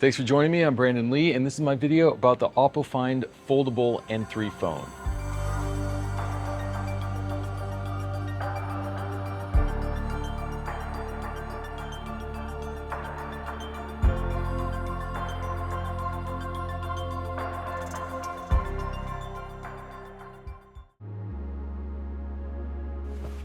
Thanks for joining me. I'm Brandon Lee, and this is my video about the OPPO Find Foldable N3 phone.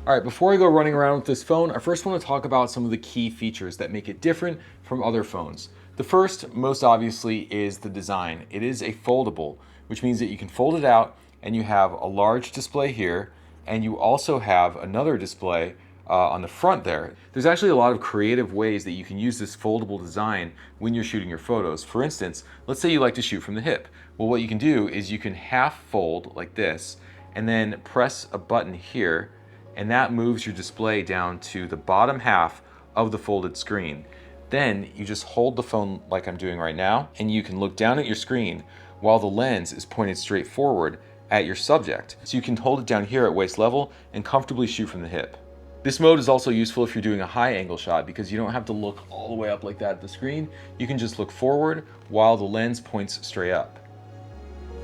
All right, before I go running around with this phone, I first want to talk about some of the key features that make it different from other phones. The first, most obviously, is the design. It is a foldable, which means that you can fold it out and you have a large display here, and you also have another display on the front there. There's actually a lot of creative ways that you can use this foldable design when you're shooting your photos. For instance, let's say you like to shoot from the hip. Well, what you can do is you can half fold like this and then press a button here, and that moves your display down to the bottom half of the folded screen. Then you just hold the phone like I'm doing right now, and you can look down at your screen while the lens is pointed straight forward at your subject. So you can hold it down here at waist level and comfortably shoot from the hip. This mode is also useful if you're doing a high angle shot because you don't have to look all the way up like that at the screen. You can just look forward while the lens points straight up.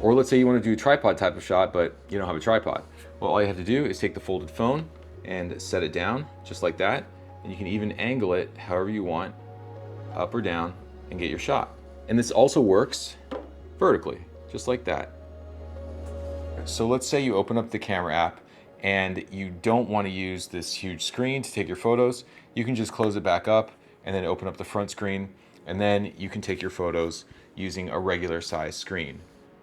Or let's say you want to do a tripod type of shot, but you don't have a tripod. Well, all you have to do is take the folded phone and set it down just like that. And you can even angle it however you want, up or down, and get your shot. And this also works vertically, just like that. So let's say you open up the camera app and you don't want to use this huge screen to take your photos. You can just close it back up and then open up the front screen, and then you can take your photos using a regular size screen.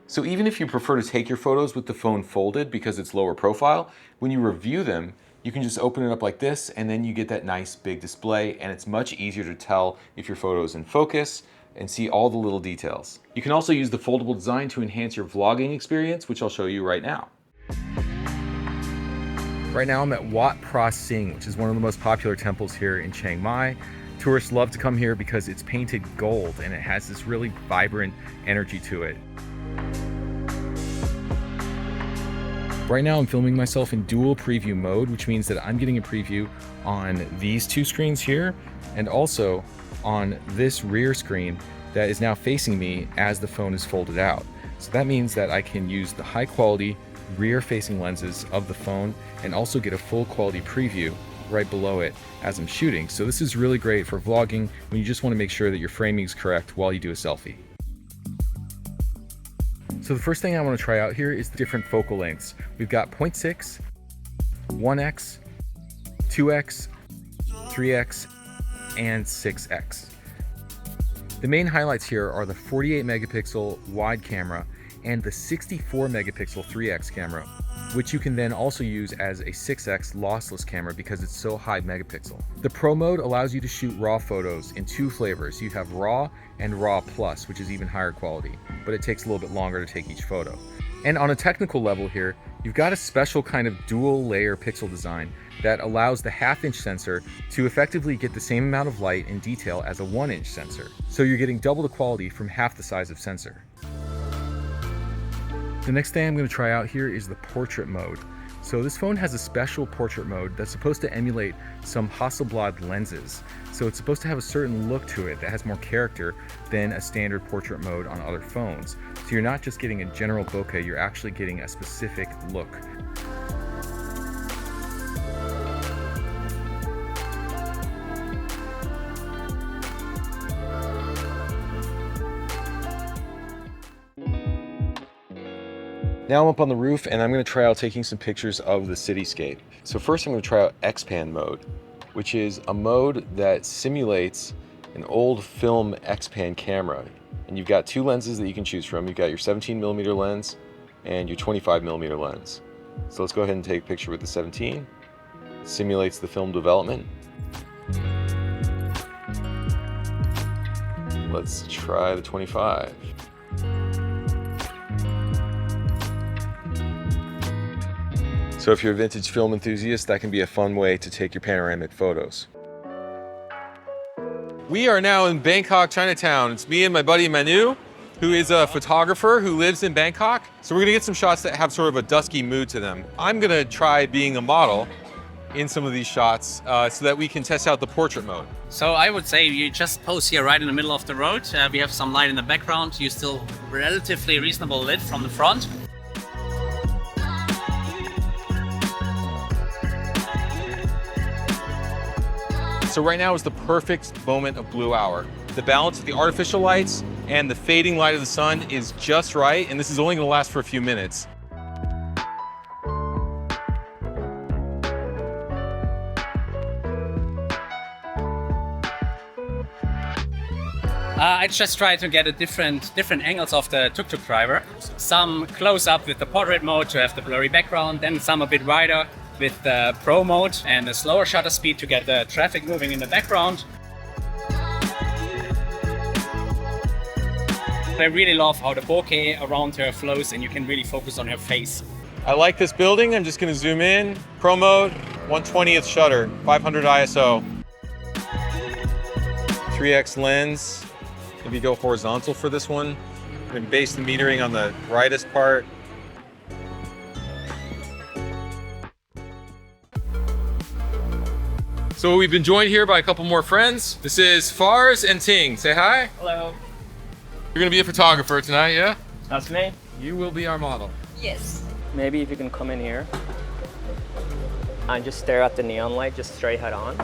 So even if you prefer to take your photos with the phone folded because it's lower profile, when you review them, you can just open it up like this, and then you get that nice big display, and it's much easier to tell if your photo is in focus and see all the little details. You can also use the foldable design to enhance your vlogging experience, which I'll show you right now. Right now I'm at Wat Phra Singh, which is one of the most popular temples here in Chiang Mai. Tourists love to come here because it's painted gold and it has this really vibrant energy to it. Right now I'm filming myself in dual preview mode, which means that I'm getting a preview on these two screens here and also on this rear screen that is now facing me as the phone is folded out. So that means that I can use the high quality rear facing lenses of the phone and also get a full quality preview right below it as I'm shooting. So this is really great for vlogging when you just want to make sure that your framing is correct while you do a selfie. So the first thing I want to try out here is the different focal lengths. We've got 0.6, 1x, 2x, 3x, and 6x. The main highlights here are the 48 megapixel wide camera and the 64 megapixel 3x camera, which you can then also use as a 6x lossless camera because it's so high megapixel. The Pro mode allows you to shoot RAW photos in two flavors. You have RAW and RAW Plus, which is even higher quality, but it takes a little bit longer to take each photo. And on a technical level here, you've got a special kind of dual layer pixel design that allows the 1/2-inch sensor to effectively get the same amount of light and detail as a 1-inch sensor. So you're getting double the quality from half the size of sensor. The next thing I'm going to try out here is the portrait mode. So this phone has a special portrait mode that's supposed to emulate some Hasselblad lenses. So it's supposed to have a certain look to it that has more character than a standard portrait mode on other phones. So you're not just getting a general bokeh, you're actually getting a specific look. Now I'm up on the roof and I'm going to try out taking some pictures of the cityscape. So first I'm going to try out XPan Mode, which is a mode that simulates an old film XPan camera. And you've got two lenses that you can choose from. You've got your 17mm lens and your 25mm lens. So let's go ahead and take a picture with the 17. It simulates the film development. Let's try the 25. So if you're a vintage film enthusiast, that can be a fun way to take your panoramic photos. We are now in Bangkok, Chinatown. It's me and my buddy Manu, who is a photographer who lives in Bangkok. So we're gonna get some shots that have sort of a dusky mood to them. I'm gonna try being a model in some of these shots so that we can test out the portrait mode? So I would say you just pose here right in the middle of the road. We have some light in the background. You still relatively reasonable lit from the front. So right now is the perfect moment of blue hour. The balance of the artificial lights and the fading light of the sun is just right, and this is only going to last for a few minutes. I just try to get a different angles of the tuk-tuk driver. Some close up with the portrait mode to have the blurry background, then some a bit wider with the pro mode and a slower shutter speed to get the traffic moving in the background. I really love how the bokeh around her flows and you can really focus on her face. I like this building. I'm just going to zoom in. Pro mode, 1/20th shutter, 500 ISO. 3x lens. Maybe go horizontal for this one. And base the metering on the brightest part. So we've been joined here by a couple more friends. This is Fars and Ting. Say hi. Hello. You're gonna be a photographer tonight, yeah? That's me. You will be our model. Yes. Maybe if you can come in here and just stare at the neon light, just straight head on.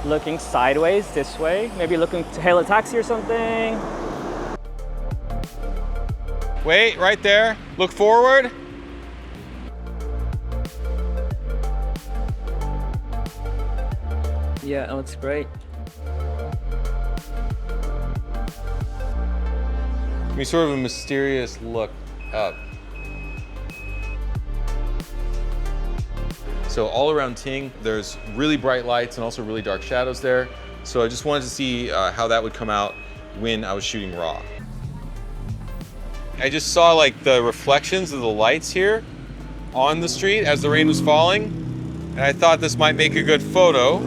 Looking sideways this way, maybe looking to hail a taxi or something. Wait, right there. Look forward. Yeah, oh, it's great. Give me sort of a mysterious look up. So all around Ting, there's really bright lights and also really dark shadows there. So I just wanted to see how that would come out when I was shooting raw. I just saw like the reflections of the lights here on the street as the rain was falling. And I thought this might make a good photo.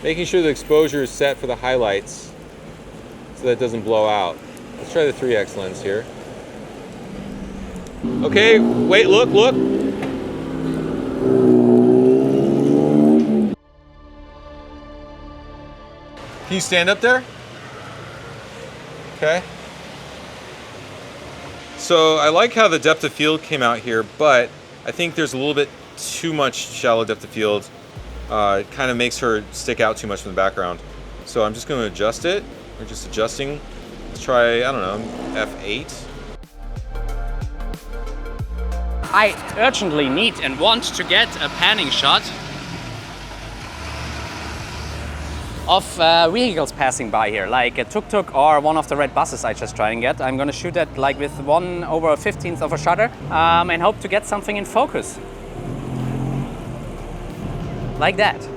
Making sure the exposure is set for the highlights so that it doesn't blow out. Let's try the 3x lens here. Okay, wait, look. Can you stand up there? Okay. So I like how the depth of field came out here, but I think there's a little bit too much shallow depth of field. It kind of makes her stick out too much from the background. So I'm just going to adjust it. We're just adjusting. Let's try, I don't know, F8. I urgently need and want to get a panning shot of vehicles passing by here, like a tuk-tuk or one of the red buses I just try and get. I'm gonna shoot that like with 1/15th of a shutter and hope to get something in focus. Like that.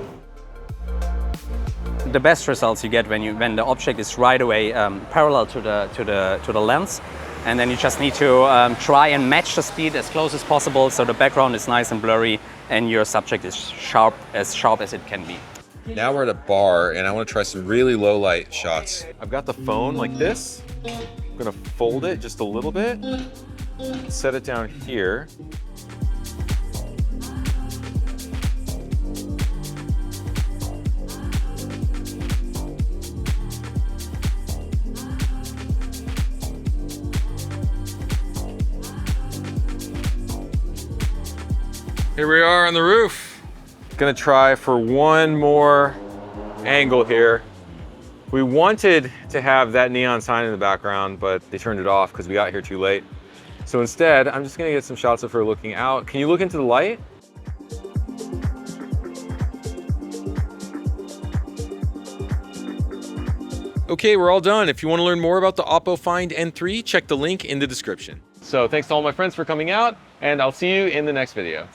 The best results you get when the object is right away parallel to the lens, and then you just need to try and match the speed as close as possible so the background is nice and blurry and your subject is sharp as it can be. Now we're at a bar and I want to try some really low light shots. I've got the phone like this. I'm gonna fold it just a little bit, set it down here. Here we are on the roof. Gonna try for one more angle here. We wanted to have that neon sign in the background, but they turned it off because we got here too late. So instead, I'm just gonna get some shots of her looking out. Can you look into the light? Okay, we're all done. If you want to learn more about the OPPO Find N3, check the link in the description. So thanks to all my friends for coming out, and I'll see you in the next video.